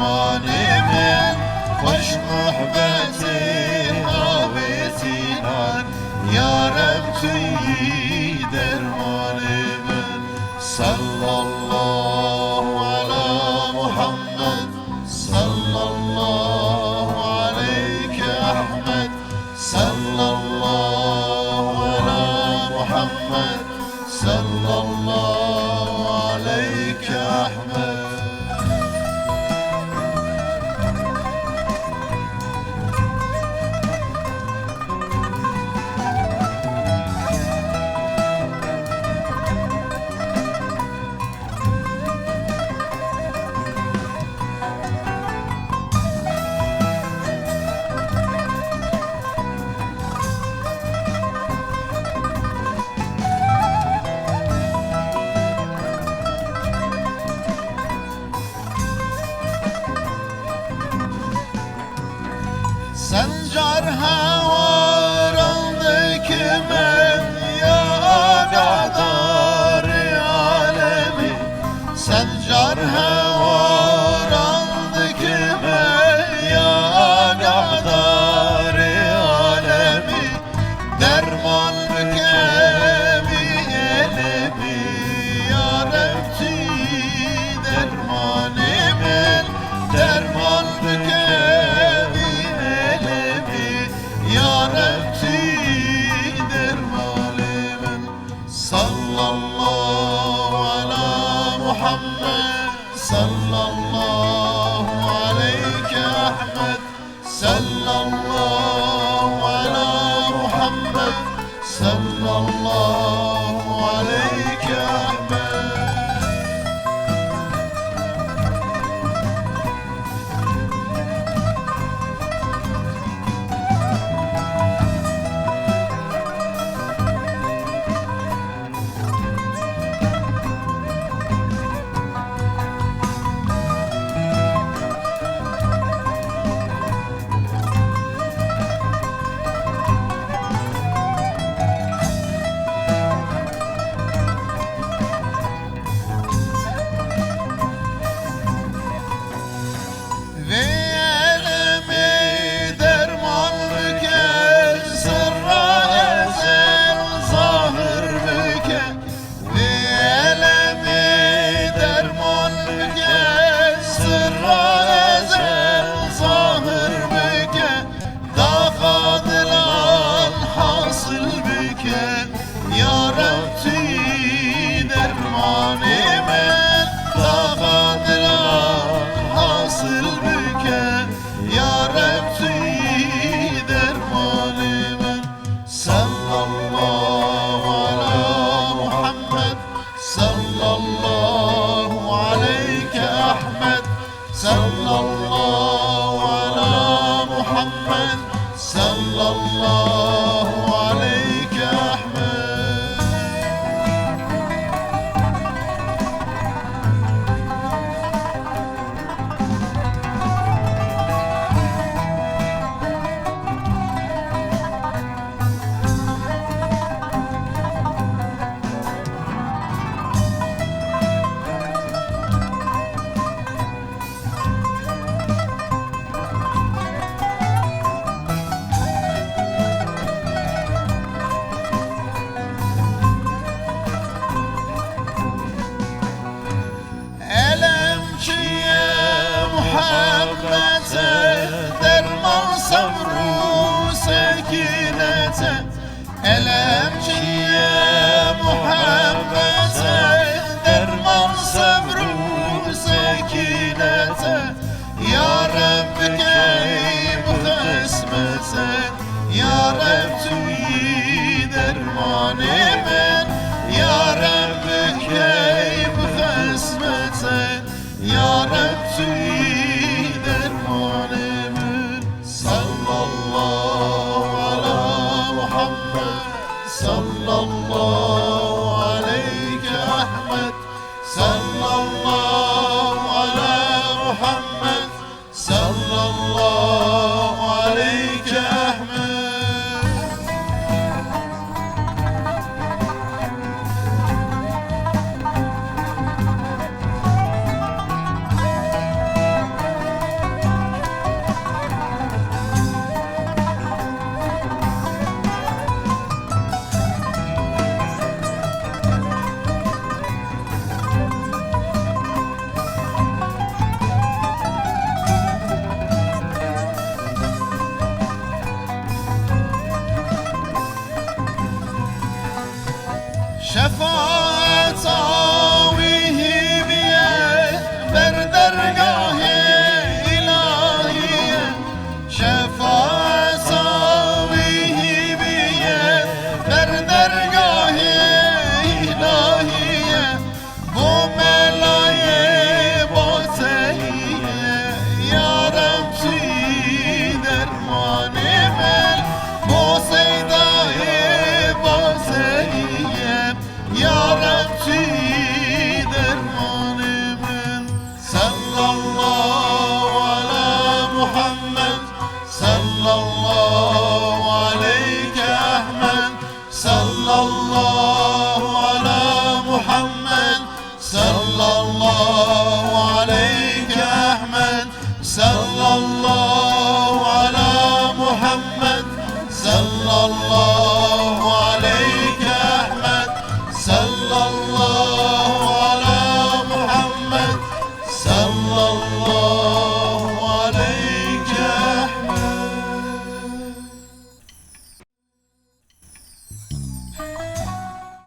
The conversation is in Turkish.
dermanımın, hoş muhabbeti avetiler, ya Rab tüyü dermanımın. Sallallahu ala Muhammed, sallallahu aleyke Ahmet, sallallahu ala Muhammed, sallallahu aleyke Ahmet. Sencar havar aldı kimen, ya gadar alemi. Sencar havar aldı kimen, ya gadar alemi. Derman mükemi elemi, ya Rabbi dermanımın. Derman mükemi ya Rabbi dermanımın. Sallallahu ala Muhammed, sallallahu aleyke Ahmet, sallallahu ala Muhammed, sallallahu aleyke Ahmet. Ya Rabbi dermanımın, davadılar hasıl büke. Ya Rabbi dermanımın. Sallallahu ala Muhammed, sallallahu aleyke Ahmet, sallallahu ala Muhammed, sallallahu aleyke Ahmet. Muhabbete derman sabru sekinete. Elemciye muhabbete derman sabru sekinete. Ya Rabbi keyf kısmete, ya Rabbi dermanımın. Ya Rabbi keyf kısmete, ya Rabbi dermanımın. Sallallahu ala Muhammed, sallallahu aleyke Ahmet, sallallahu ala Muhammed, sallallahu aleyke Ahmet. sallallahu ala Muhammed, sallallahu aleyke Ahmed, sallallahu ala Muhammed, sallallahu aleyke Ahmed, sallallahu ala Muhammed, sallallahu aleyke Ahmed, sallallahu ala Muhammed, sallallahu